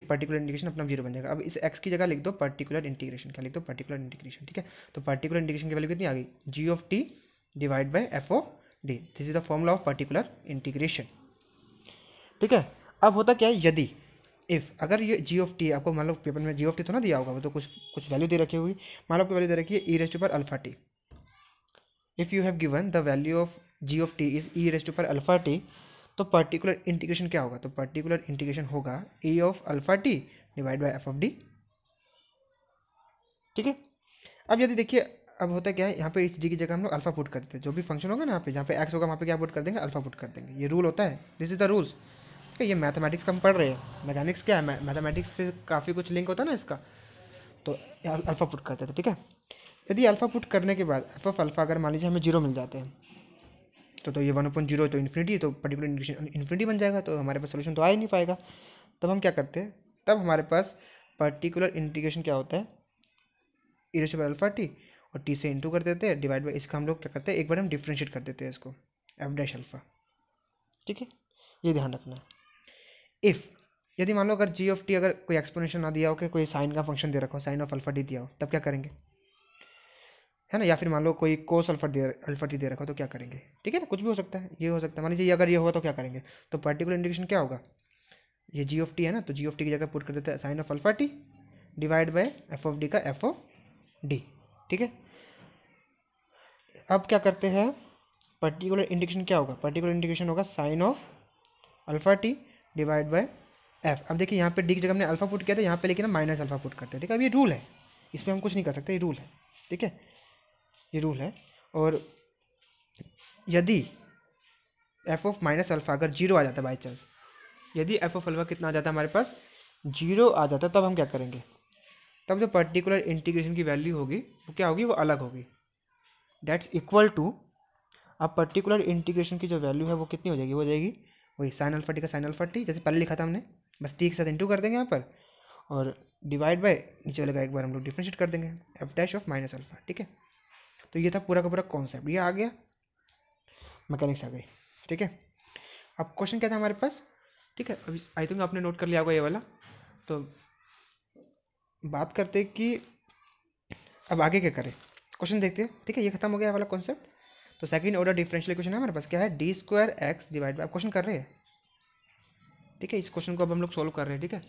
Particular integration अपना zero बन जाएगा। अब इस एक्स की जगह लिख दो पर्टिकुलर इंटीग्रेशन, क्या लिख दो पर्टिकुलर इंटीग्रेशन, ठीक है। तो पर्टिकुलर इंटीग्रेशन की वैल्यू कितनी आ गई, G of T divide by F of D, this is the formula of particular integration, ठीक है। अब होता क्या है, यदि इफ अगर ये जी ऑफ टी आपको मान लो पेपर में जी ऑफ टी तो ना दिया होगा, वो तो कुछ कुछ वैल्यू दे रखी होगी, मान लो आपको वैल्यू दे रखी है ई रेस्ट पर alpha t, if you have given the value of g of t is e raised पर अल्फा टी, तो पर्टिकुलर इंटीग्रेशन क्या होगा, तो पर्टिकुलर इंटीग्रेशन होगा e of alpha t divide by F of d, ठीक है। अब यदि देखिए, अब होता क्या है, यहाँ पे इस डी की जगह हम लोग अल्फा पुट कर देते हैं, जो भी फंक्शन होगा ना यहाँ पे, जहाँ पे एक्स होगा वहाँ पे क्या पुट कर देंगे, अल्फा पुट कर देंगे, ये रूल होता है, दिस इज द रूल्स, ठीक है। ये मैथमेटिक्स का हम पढ़ रहे हैं, मैकेनिक्स क्या है, मैथमेटिक्स से काफ़ी कुछ लिंक होता है ना इसका, तो अल्फा पुट करते थे, ठीक है। यदि अल्फा पुट करने के बाद एफ ऑफ अल्फा अगर मान लीजिए हमें जीरो मिल जाते हैं, तो ये 1/0 तो इन्फिनिटी, तो पर्टिकुलर इंटीग्रेशन इन्फिनिटी बन जाएगा, तो हमारे पास सोल्यूशन तो आ ही नहीं पाएगा। तब हम क्या करते हैं, तब हमारे पास पर्टिकुलर इंटीग्रेशन क्या होता है, e raise to power alpha t, और टी से इंटू कर देते हैं डिवाइड बाई, इसका हम लोग क्या करते हैं, एक बार हम डिफ्रेंशिएट कर देते हैं इसको एफ डैश अल्फा, ठीक है। ये ध्यान रखना है। इफ़ यदि मान लो अगर जी ऑफ टी अगर कोई एक्सपोनेंशियल ना दिया हो, कि कोई साइन का फंक्शन दे रखा हो, साइन ऑफ अल्फा टी दिया हो, तब क्या करेंगे, है ना, या फिर मान लो कोई कोस अल्फा टी दे रखा हो, तो क्या करेंगे, ठीक है ना, कुछ भी हो सकता है, ये हो सकता है, मान लीजिए अगर ये हुआ तो क्या करेंगे, तो पर्टिकुलर इंडिकेशन क्या होगा, ये जी ऑफ टी है ना, तो जी ऑफ टी की जगह पुट कर देते हैं sine of alpha t divide by f of d का एफ ऑफ डी, ठीक है। अब क्या करते हैं, पर्टिकुलर इंडिकेशन क्या होगा, पर्टिकुलर इंडिकेशन होगा sine of alpha t divide by f. अब देखिए यहाँ पे डी की जगह हमने अल्फा पुट किया था, यहाँ पे लेकिन हम माइनस अल्फा पुट करते हैं, ठीक है। अब ये रूल है, इसमें हम कुछ नहीं कर सकते, ये रूल है, ठीक है, ये रूल है। और यदि एफ ऑफ माइनस अल्फा अगर जीरो आ जाता है बाई चांस, यदि एफ ऑफ अल्फा कितना आ जाता है हमारे पास, जीरो आ जाता है, तब हम क्या करेंगे, तब जो पर्टिकुलर इंटीग्रेशन की वैल्यू होगी वो क्या होगी, वो अलग होगी, दैट्स इक्वल टू, अब पर्टिकुलर इंटीग्रेशन की जो वैल्यू है वो कितनी हो जाएगी, वो हो जाएगी वही साइन अल्फा टी का साइन अल्फा टी, जैसे पहले लिखा था हमने, बस टी के साथ इंटू कर देंगे यहाँ पर, और डिवाइड बाय नीचे वाले का एक बार हम लोग डिफ्रेंशिएट कर देंगे F dash of minus alpha, ठीक है। तो ये था पूरा का पूरा कॉन्सेप्ट, ये आ गया, मैकेनिक्स आ गई, ठीक है। अब क्वेश्चन क्या था हमारे पास, ठीक है, अभी आई थिंक आपने नोट कर लिया होगा ये वाला। तो बात करते हैं कि अब आगे क्या करें, क्वेश्चन देखते हैं, ठीक है, ये खत्म हो गया वाला कॉन्सेप्ट। तो सेकंड ऑर्डर डिफरेंशियल इक्वेशन है हमारे पास, क्या है, D square x divide by, question कर रहे हैं, ठीक है, इस क्वेश्चन को अब हम लोग सोल्व कर रहे हैं, ठीक है।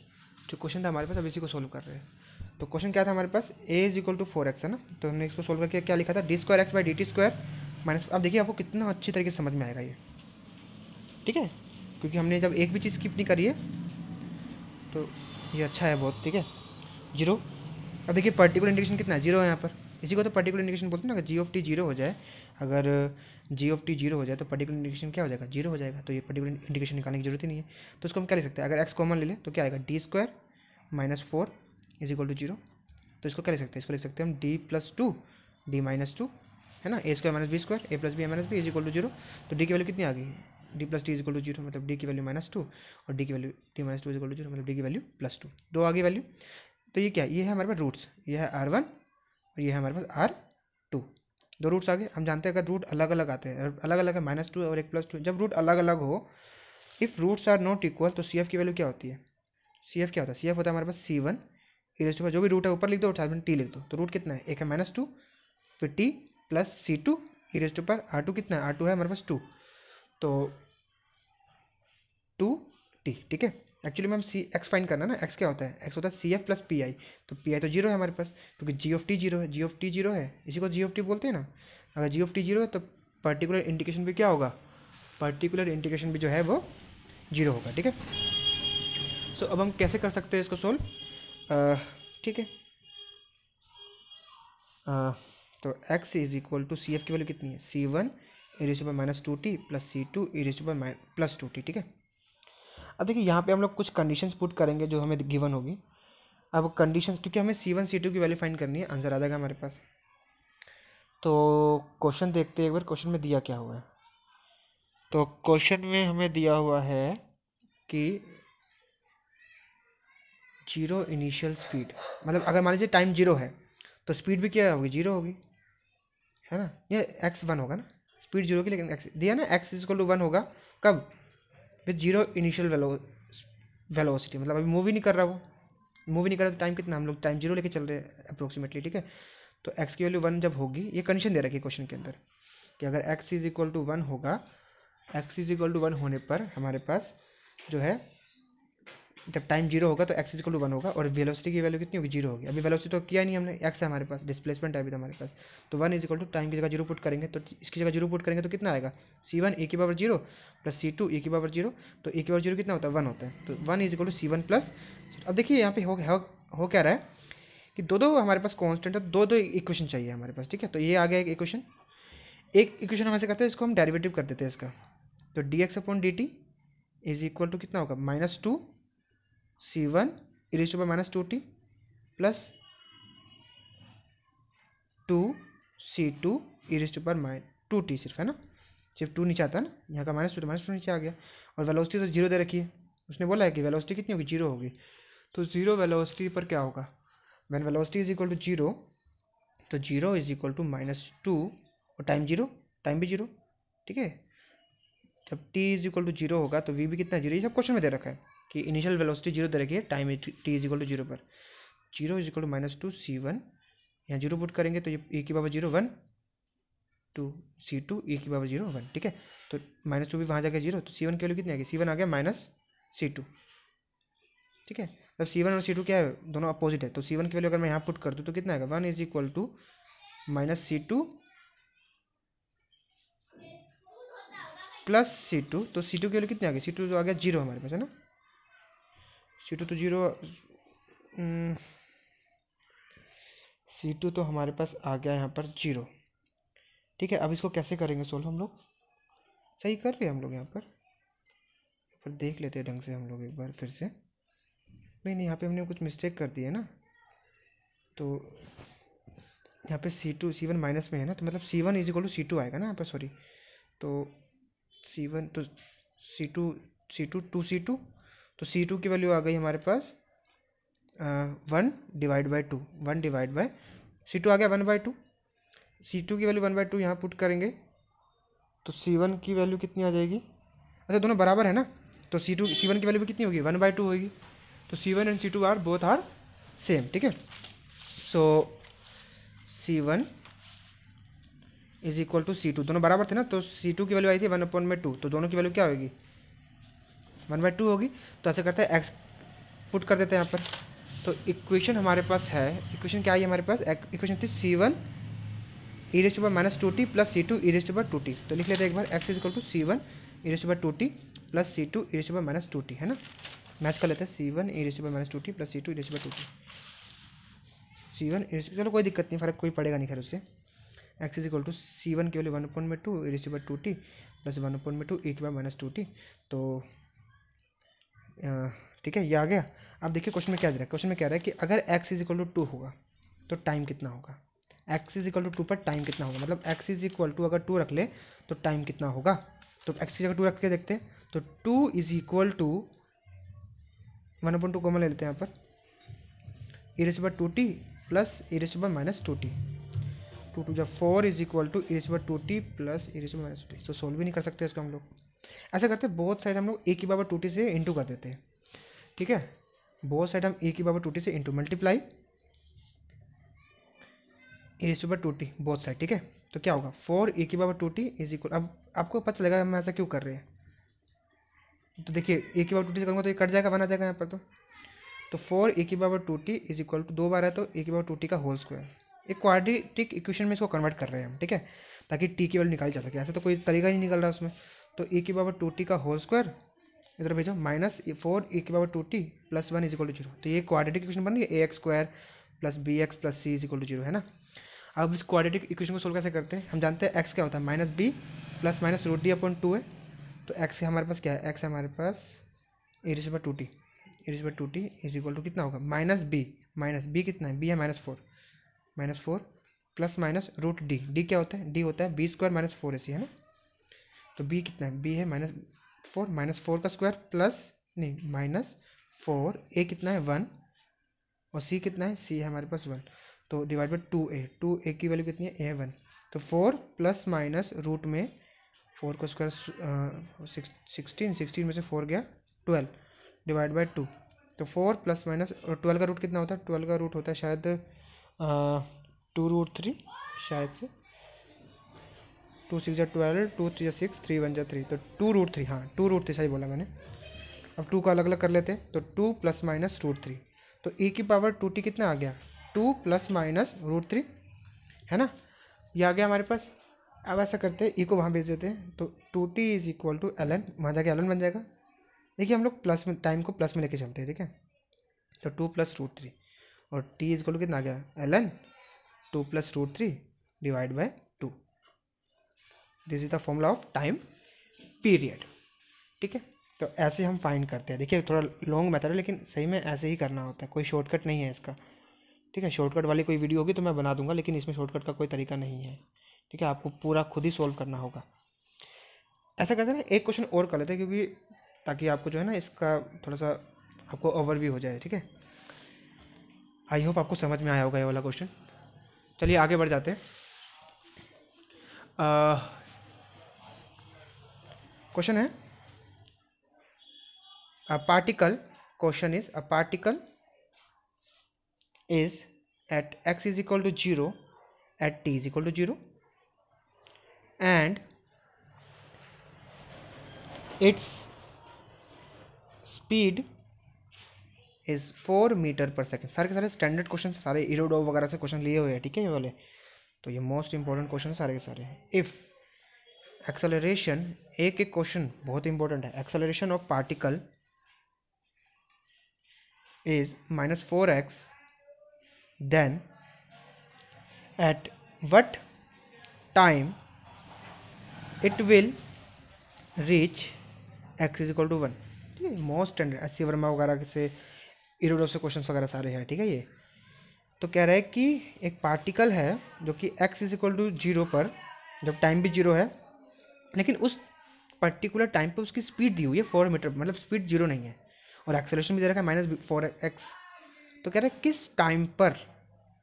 जो क्वेश्चन था हमारे पास अब इसी को सोल्व कर रहे हैं। तो क्वेश्चन क्या था हमारे पास, ए इज इक्वल टू 4x है ना, तो हमने इसको सोल्व करके क्या लिखा था, D square x by D T square minus, अब देखिए आपको कितना अच्छी तरीके से समझ में आएगा ये, ठीक है, क्योंकि हमने जब एक भी चीज़ स्किप नहीं करी है, तो ये अच्छा है बहुत, ठीक है। जीरो, अब देखिए पर्टिकुलर इंडिकेशन कितना है, जीरो है यहाँ पर, इसी को तो पर्टिकुलर इंडिकेशन बोलते हैं ना, अगर जी ऑफ टी जीरो हो जाए, अगर जी ऑफ टी जीरो हो जाए तो पर्टिकुलर इंडिकेशन क्या हो जाएगा, जीरो हो जाएगा, तो ये पर्टिकुलर इंडिकेशन निकालने की जरूरत ही नहीं है। तो इसको हम क्या लिख सकते हैं, अगर एक्स कॉमन ले लें तो क्या आएगा, d square minus 4 is equal to zero, तो इसको क्या लिख सकते हैं, इसको लिख सकते हैं हम D plus two D minus two, है ना, A square minus B square, A plus B minus B is equal to zero. तो डी की वैल्यू कितनी आ गई, D plus T is equal to zero, मतलब डी की वैल्यू माइनस टू, और डी की value D minus two is equal to zero, मतलब डी की वैल्यू प्लस टू, दो आ गई वैल्यू। तो ये क्या है, ये है हमारे पास रूट्स, ये है R1 और ये है हमारे पास R2, दो रूट्स आ गए। हम जानते हैं अगर रूट अलग अलग आते हैं, अलग अलग है माइनस टू और एक प्लस टू, जब रूट अलग अलग हो, if roots are not equal, तो सी एफ की वैल्यू क्या होती है, सी एफ क्या होता है, सी एफ होता है हमारे पास C1 इरेज टू, जो भी रूट है ऊपर लिख दो और साथ में टी लिख दो, तो रूट कितना है, एक है माइनस टू, फिर t plus C2 e raise to पर R2 कितना है, R2 है हमारे पास टू, तो टू टी, ठीक है। एक्चुअली में हम सी एक्स फाइंड करना है ना, एक्स क्या होता है, एक्स होता है C F plus P I, तो पी आई तो जीरो है हमारे पास, क्योंकि जी ऑफ टी जीरो है, जी ऑफ टी जीरो है, इसी को जी ऑफ टी बोलते हैं ना। अगर जी ऑफ टी जीरो है तो पर्टिकुलर इंडिकेशन भी क्या होगा, पर्टिकुलर इंडिकेशन भी जो है वो जीरो होगा, ठीक है। सो अब हम कैसे कर सकते हैं इसको सोल्व, ठीक है। तो x is equal to C F की वैल्यू कितनी है, C1 e raise to minus two t plus C2 e raise to plus two t, ठीक है। अब देखिए यहाँ पे हम लोग कुछ कंडीशंस पुट करेंगे जो हमें गिवन होगी। अब कंडीशंस, क्योंकि हमें C1 C2 की वैल्यू फाइंड करनी है, आंसर आ जाएगा हमारे पास। तो क्वेश्चन देखते हैं एक बार, क्वेश्चन में दिया क्या हुआ है। तो क्वेश्चन में हमें दिया हुआ है कि जीरो इनिशियल स्पीड, मतलब अगर मान लीजिए टाइम जीरो है तो स्पीड भी क्या होगी, जीरो होगी, है ना, ये एक्स वन होगा ना, स्पीड जीरो की, लेकिन एक्स दिया ना, x is equal to one होगा कब, विथ जीरो इनिशियल वेलोसिटी, मतलब अभी मूव ही नहीं कर रहा, वो मूव ही नहीं कर रहा, तो टाइम कितना, हम लोग टाइम 0 लेके चल रहे हैं अप्रोक्सीमेटली, ठीक है। तो x की वैल्यू 1 जब होगी, ये कंडीशन दे रखी है क्वेश्चन के अंदर कि अगर x इज इक्वल टू 1 होगा, x इज इक्वल टू 1 होने पर हमारे पास जो है, जब टाइम 0 होगा तो x इज इक्वल टू 1 होगा, और वेलोसिटी की वैल्यू कितनी होगी, 0 होगी। अभी वेलोसिटी तो किया नहीं हमने, x है हमारे पास, डिस्प्लेसमेंट है अभी तो हमारे पास, तो 1 इज इक्वल टू टाइम की जगह 0 पुट करेंगे, तो इसकी जगह 0 पुट करेंगे तो कितना आएगा, c1 a की पावर 0 प्लस c2 a की पावर 0, तो a की पावर 0 कितना होता है, 1 होता है, तो 1 is equal to c1 plus. अब देखिए यहाँ पे हो क्या रहा है कि दो हमारे पास कांस्टेंट है, दो इक्वेशन चाहिए हमारे पास, ठीक है। तो ये आ गया एक इक्वेशन हम ऐसे करते हैं, इसको हम डेरिवेटिव कर देते हैं इसका, तो dx upon dt is equal to कितना होगा, -2 c1 e raised to power -2t plus 2 c2 e raised to power 2t, सिर्फ है ना, सिर्फ 2 नीचे आता है ना, यहाँ का -2 तो -2 नीचे आ गया, और वेलोसिटी तो 0 दे रखी है, उसने बोला है कि वेलोसिटी कितनी होगी, 0 होगी, तो 0 वेलोसिटी पर क्या होगा, when velocity is equal to 0, तो 0 इज इक्वल टू -2 और टाइम 0, टाइम भी 0, ठीक है। जब t इज इक्वल टू 0 होगा तो v भी कितना 0, ये सब क्वेश्चन में दे रखा है कि इनिशियल वेलोसिटी 0 दे रखी है, time t is equal to 0 पर, 0 इज इक्वल टू -2 c1, यहाँ 0 पुट करेंगे तो ये e की पावर 0 1, 2 c2 e की पावर 0 1, ठीक है। तो -2 भी वहाँ जाकर 0, तो c1 की वैल्यू कितनी आ गई, c1 आ गया -c2, ठीक है। अब c1 और c2 क्या है, दोनों अपोजिट है, तो c1 की वैल्यू अगर मैं यहाँ पुट कर दूँ तो कितना आएगा, 1 is equal to -c2 plus c2, तो c2 की वैल्यू कितनी आ गई, c2 तो आ गया 0 हमारे पास, है ना, c2 तो 0, c2 तो हमारे पास आ गया यहाँ पर 0, ठीक है। अब इसको कैसे करेंगे सोल्व, हम लोग सही कर रहे हैं हम लोग, यहाँ पर देख लेते हैं ढंग से हम लोग एक बार फिर से, नहीं यहाँ पे हमने कुछ मिस्टेक कर दी है ना, तो यहाँ पे c1 माइनस में है ना, तो मतलब c1 is equal to c2 आएगा ना यहाँ पर, सॉरी, तो c1 तो c2 2c2, तो c2 की वैल्यू आ गई हमारे पास 1 divide by 2, 1 divide by c2 आ गया 1/2, c2 की वैल्यू 1/2 यहाँ पुट करेंगे तो c1 की वैल्यू कितनी आ जाएगी, अच्छा दोनों बराबर है ना, तो c1 की वैल्यू भी कितनी होगी, 1/2 होगी, तो c1 and c2 are both are same, ठीक है। सो c1 is equal to c2, दोनों बराबर थे ना, तो c2 की वैल्यू आई थी 1/2, तो दोनों की वैल्यू क्या होगी, 1/2 होगी, तो ऐसे करते हैं x पुट कर देते हैं यहाँ पर, तो इक्वेशन हमारे पास है, इक्वेशन क्या आई हमारे पास, इक्वेशन थी c1 e raised to power -2t plus c2 e raised to power 2t, तो लिख लेते हैं एक बार, x is equal to c1 e raised to power 2t plus c2 e raised to power -2t, है ना, match कर लेते हैं, c1 e raised to power -2t plus c2 e raised to power 2t, c1 चलो कोई दिक्कत नहीं, फर्क कोई पड़ेगा नहीं खैर उससे, x is equal to c1 की value 1/2 e raised to power 2t plus 1/2 e की पावर -2t, तो ठीक है, ये आ गया। अब देखिए क्वेश्चन में क्या दे रहा है, क्वेश्चन में क्या रहा है कि अगर x इज इक्वल टू 2 होगा तो टाइम कितना होगा, x इज इक्वल टू 2 पर टाइम कितना होगा, मतलब x इज इक्वल टू अगर 2 रख ले तो टाइम कितना होगा, तो x की जगह 2 रख के देखते हैं, तो 2 इज इक्वल टू 1/2 कॉमन ले लेते हैं यहाँ पर, e raised to power 2t plus e raised to power -2t, 2 2 जब 4 is equal to e raised to power 2t plus e raised to power -2t, तो सोल्व भी नहीं कर सकते इसको हम लोग, ऐसा करते हैं बोथ साइड हम लोग e की पावर 2t से इंटू कर देते हैं, ठीक है, बोथ साइड हम e की पावर 2t से into multiply e raised to power 2t both side, ठीक है, तो क्या होगा 4 e की पावर 2t इज इक्वल, अब आपको पता चलेगा हम ऐसा क्यों कर रहे हैं, तो देखिए e की पावर 2t से करूँगा तो ये कट जाएगा, बना जाएगा यहाँ पर, तो 4 e की power 2t is equal to 2 बार है तो e की पावर 2t का होल स्क्वायर, एक क्वाड्रेटिक इक्वेशन में इसको कन्वर्ट कर रहे हैं हम, ठीक है, ताकि t की वैल्यू निकाली जा सके, ऐसा तो कोई तरीका ही नहीं निकल रहा उसमें, तो e की पावर 2t का होल स्क्वायर इधर भेजो माइनस 4 e की power 2t plus 1 is equal to 0, तो ये क्वाड्रेटिक इक्वेशन बन गई ax square plus bx plus c is equal to 0, है ना। अब इस क्वाड्रेटिक इक्वेशन को सोल्व कैसे करते हैं, हम जानते हैं x क्या होता है, -b प्लस -√d/2 है, तो x हमारे पास क्या है, x हमारे पास e raised to power 2t, e raised to power 2t is equal to कितना होगा, -b कितना है, b है -4 प्लस माइनस √d, d क्या होता है, d होता है b स्क्वायर -4ac, है ना, तो b कितना है, b है -4 का स्क्वायर प्लस नहीं -4, a कितना है 1 और c कितना है, c है हमारे पास 1, तो डिवाइड बाई 2a की वैल्यू कितनी है, a है 1, तो 4 प्लस माइनस रूट में 4 का स्क्वायर 16 में से 4 गया 12, डिवाइड बाई 2, तो 4 प्लस माइनस, और 12 का रूट कितना होता है? 12 का रूट होता है शायद 2√3, शायद से 2 6 12, 2 3 6, 3 1 3, तो 2√3, हाँ 2√3 सही बोला मैंने। अब 2 का अलग अलग कर लेते हैं, तो 2 प्लस माइनस √3, तो e की पावर 2t कितना आ गया? 2 प्लस माइनस √3, है ना, ये आ गया हमारे पास। अब ऐसा करते हैं, e को वहाँ भेज देते हैं, तो 2t is equal to ln, वहाँ जाके ln बन जाएगा। देखिए हम लोग प्लस में, टाइम को प्लस में लेके चलते हैं, ठीक है, तो 2 प्लस √3, और t इज इक्वल टू कितना आ गया? ln 2 plus √3 divide by 2। This is the formula of time period, ठीक है। तो ऐसे हम फाइंड करते हैं। देखिए थोड़ा लॉन्ग मेथड है, लेकिन सही में ऐसे ही करना होता है, कोई शॉर्टकट नहीं है इसका, ठीक है। शॉर्टकट वाली कोई वीडियो होगी तो मैं बना दूंगा, लेकिन इसमें शॉर्टकट का कोई तरीका नहीं है, ठीक है। आपको पूरा खुद ही सॉल्व करना होगा। ऐसा करते हैं ना, एक क्वेश्चन और कर लेते हैं, क्योंकि ताकि आपको जो है ना इसका थोड़ा सा आपको ओवरव्यू हो जाए, ठीक है। आई होप आपको समझ में आया होगा ये वाला क्वेश्चन। चलिए आगे बढ़ जाते हैं। क्वेश्चन है a particle, question is a particle is at x is equal to 0 at t is equal to 0 and its speed is 4 metre पर सेकेंड। सारे के सारे स्टैंडर्ड क्वेश्चन, सारे इरोडो वगैरह से क्वेश्चन लिए हुए हैं, ठीक है, ये वाले। तो ये मोस्ट इंपॉर्टेंट क्वेश्चन सारे के सारे हैं। इफ़ एक्सेलरेशन, एक एक क्वेश्चन बहुत इंपॉर्टेंट है। Acceleration of particle is minus 4x, then at what time it will reach x is equal to 1, ठीक है। Most standard S C Verma वगैरह से, इरोडो से क्वेश्चन वगैरह सारे हैं, ठीक है। ये तो कह रहा है कि एक पार्टिकल है जो कि x इज इक्वल टू 0 पर, जब टाइम भी 0 है, लेकिन उस पर्टिकुलर टाइम पर उसकी स्पीड दी हुई है 4 मीटर, मतलब स्पीड 0 नहीं है, और एक्सेलरेशन भी दे रखा है -4x। तो कह रहे हैं किस टाइम पर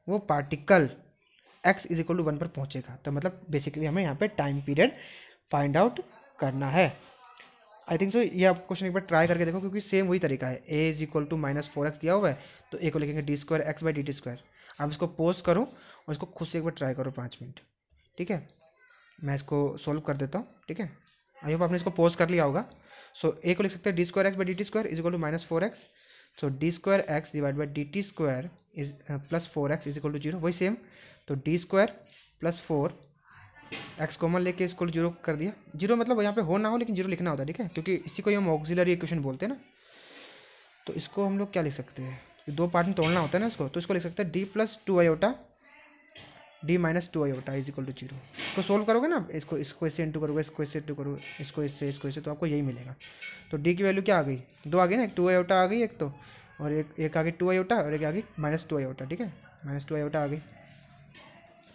वो particle x is equal to 1 पर पहुंचेगा। तो मतलब बेसिकली हमें यहाँ पे टाइम पीरियड फाइंड आउट करना है। आई थिंक सो ये आप क्वेश्चन एक बार ट्राई करके देखो, क्योंकि सेम वही तरीका है। a is equal to -4x दिया हुआ है, तो a को लिखेंगे d²x/dt²। आप इसको पोज करो और इसको खुद से एक बार ट्राई करो 5 मिनट, ठीक है। मैं इसको सोल्व कर देता हूँ, ठीक है। आई होप आपने इसको पोज कर लिया होगा। सो a को लिख सकते हैं d²x/dt² is equal to -4x, so d²x divide by dt² is plus 4x is equal to 0, वही सेम। तो d² प्लस 4 x कॉमन लेके इसको 0 कर दिया। 0 मतलब यहाँ पे हो ना हो, लेकिन 0 लिखना होता है, ठीक है, क्योंकि इसी को हम ऑक्सिलरी इक्वेशन बोलते हैं ना। तो इसको हम लोग क्या लिख सकते हैं, दो पार्ट में तोड़ना होता है ना इसको, तो इसको लिख सकते हैं d plus 2 iota d minus 2 iota is equal to 0। इसको सोल्व करोगे ना, इसको इससे इंटू करोगे, इसको इससे इंटू करोगे, इसको इससे, तो आपको यही मिलेगा। तो d की वैल्यू क्या आ गई? 2 आ गई ना, एक 2 आयोटा आ गई एक तो, और एक आ गई 2 आयोटा, और एक आ गई -2 आयोटा, ठीक है, -2 आयोटा आ गई।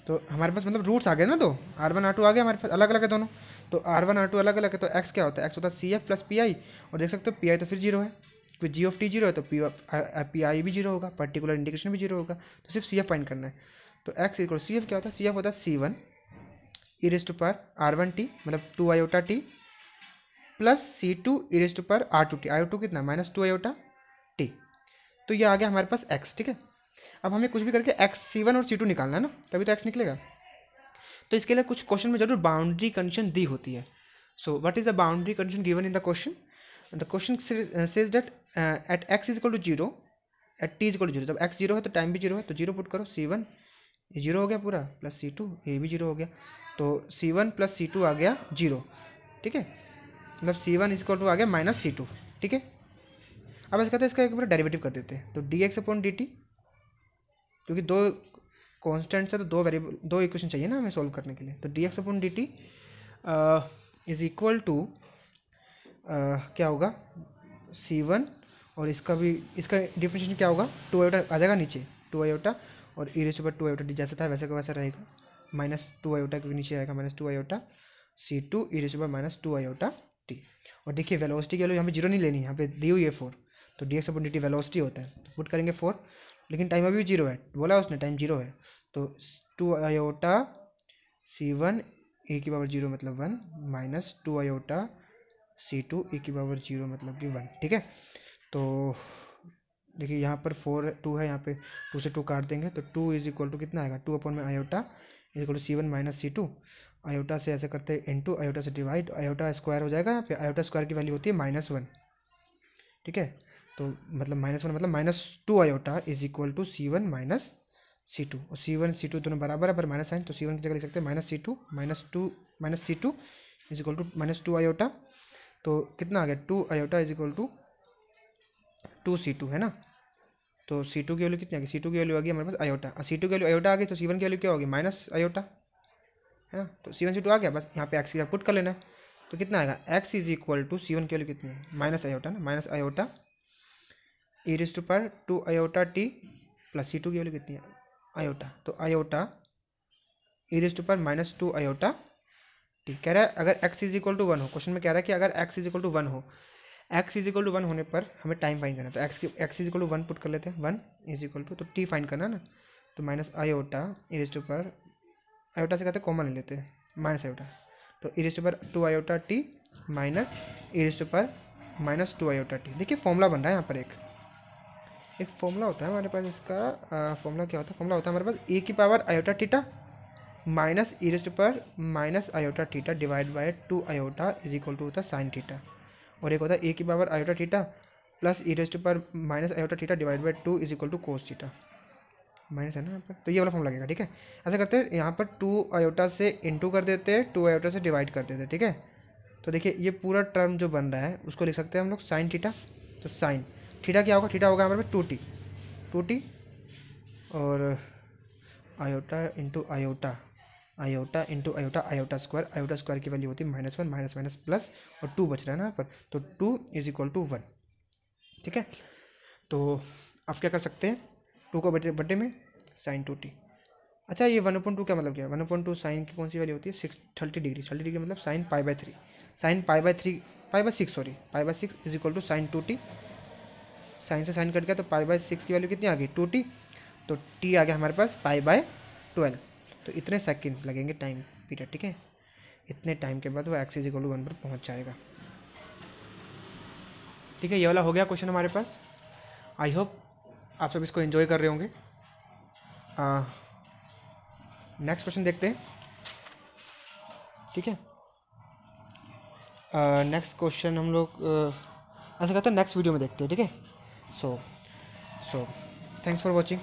तो हमारे पास मतलब रूट्स आ गए ना, दो R1 R2 आ गए हमारे पास, अलग अलग है दोनों। तो R1 R2 अलग अलग है, तो x क्या होता है? x होता है CF प्लस PI, और देख सकते हो PI तो फिर 0 है, क्योंकि जी ऑफ टी 0 है, तो PI भी 0 होगा, पर्टिकुलर इंडिकेशन भी 0 होगा, तो सिर्फ CF फाइंड करना है। तो x इक्वल CF क्या होता है? CF होता है C1 E raise to power R1t, मतलब 2 iota t, plus C2 e raise to power R2t, R2 कितना? -2 आयोटा t। तो ये आ गया हमारे पास x, ठीक है। अब हमें कुछ भी करके x C1 और C2 निकालना है ना, तभी तो x निकलेगा। तो इसके लिए कुछ क्वेश्चन में जरूर बाउंड्री कंडीशन दी होती है। So what is the boundary condition given in the question? The question says that at x is equal to 0, at t is equal to 0, जब x 0 है तो टाइम भी 0 है, तो 0 पुट करो। C1 ये 0 हो गया पूरा, प्लस C2 ये भी 0 हो गया, तो C1 प्लस C2 आ गया 0, ठीक है, मतलब C1 इज इक्वल टू आ गया -C2, ठीक है। अब ऐसा कहते हैं इसका एक बार डेरिवेटिव कर देते हैं, तो dx/dt, क्योंकि दो कॉन्स्टेंट्स है तो दो वेरिएबल, दो इक्वेशन चाहिए ना हमें सॉल्व करने के लिए। तो dx/dt इज इक्वल टू क्या होगा? C1, और इसका भी, इसका डिफरेंशिएशन क्या होगा? 2 आयोटा आ जाएगा नीचे, 2 आयोटा, और e raise to power 2 iota, जैसा था वैसे का वैसा रहेगा, -2 आयोटा, क्योंकि नीचे आएगा -2 iota C2 e raise to power -2 iota t। और देखिए वेलोसिटी की वैल्यू यहाँ पे 0 नहीं लेनी, यहाँ पे दी हुई है 4, तो dx/dt वेलोसिटी होता है, तो पुट करेंगे 4, लेकिन टाइम अभी 0 है, बोला उसने टाइम 0 है, तो 2 आयोटा C1 e की पावर 0 मतलब 1, -2 आयोटा C2 e की पावर 0 मतलब कि 1, ठीक है। तो देखिए यहाँ पर 2 है, यहाँ पे 2 से 2 काट देंगे तो 2 इज इक्वल टू कितना आएगा, 2 अपॉन में iota is equal to C1 minus C2। Iota से ऐसे करते हैं इनटू, आयोटा से डिवाइड, आयोटा स्क्वायर हो जाएगा यहाँ पे, आयोटा स्क्वायर की वैल्यू होती है -1, ठीक है। तो मतलब -1 मतलब -2 iota is equal to C1 minus C2, और C1 C2 दोनों बराबर है पर माइनस साइन, तो C1 की जगह लिख सकते हैं -C2 minus C2 is equal to -2 iota. तो कितना आ गया, 2 iota is equal to 2C2 है ना। तो C2 की वैल्यू कितनी आ गई, C2 की वैल्यू आ गई हमारे पास आयोटा, और C2 की वैल्यू आयोटा आ गई तो C1 की वैल्यू क्या होगी, माइनस आयोटा, है ना। तो C1 C2 आ गया, बस यहाँ पे x की पुट कर लेना है। तो कितना आएगा, x is equal to C1 की वैल्यू कितनी है, माइनस आयोटा ना, minus iota e raise to power 2 iota t plus C2 की वैल्यू कितनी है, आयोटा, तो iota e raise to power -2 iota t। कह रहा है अगर x इज इक्वल टू 1 हो, क्वेश्चन में कह रहा है कि अगर x इज इक्वल टू 1 हो, x इज इक्वल टू 1 होने पर हमें टाइम फाइंड करना है, तो x is equal to 1 put कर लेते हैं, 1 इज इक्वल टू, तो t फाइंड करना है ना, तो minus iota e raise to power, iota से कहते हैं कॉमन ले लेते हैं, माइनस आयोटा, तो e raise to power 2 iota t minus e raise to power -2 iota t। देखिए फॉर्मूला बन रहा है यहाँ पर, एक फॉर्मूला होता है हमारे पास, इसका फॉर्मूला क्या होता है, फॉर्मूला होता है हमारे पास e की power iota theta minus e raise to power minus iota theta divide by 2 iota is equal to होता है साइन थीटा, और एक होता है ए की power iota theta plus e raise to power minus iota theta divide by 2 is equal to cos theta, minus है ना यहाँ पर, तो ये वाला फॉर्म लगेगा, ठीक है। ऐसा करते हैं, यहाँ पर 2 आयोटा से इंटू कर देते हैं, 2 आयोटा से डिवाइड कर देते हैं, ठीक है। तो देखिए ये पूरा टर्म जो बन रहा है उसको लिख सकते हैं हम लोग साइन थीटा, तो साइन थीटा क्या होगा, थीटा होगा हमारे पास 2t और iota into iota, iota into iota, iota square की वैल्यू होती है -1 माइनस माइनस प्लस, और 2 बच रहा है ना यहाँ पर, तो 2 इज इक्वल टू 1, ठीक है। तो आप क्या कर सकते हैं, 2 को बटे में साइन 2t। अच्छा ये 1/2 क्या मतलब क्या है, 1/2 साइन की कौन सी वैल्यू होती है, 30 डिग्री, 30 डिग्री मतलब sine π/3, sine π/6 sorry π/6 is equal to sine 2t, sine से साइन कट गया तो π/6 की वैल्यू कितनी आ गई 2t, तो t आ गया हमारे पास π/12, तो इतने सेकंड लगेंगे टाइम पीरियड, ठीक है। इतने टाइम के बाद वो x इज इक्वल टू 1 पर पहुंच जाएगा, ठीक है। ये वाला हो गया क्वेश्चन हमारे पास। आई होप आप सब इसको एंजॉय कर रहे होंगे। नेक्स्ट क्वेश्चन देखते हैं, ठीक है। नेक्स्ट क्वेश्चन हम लोग ऐसा करते हैं नेक्स्ट वीडियो में देखते हैं, ठीक है। So thanks for watching.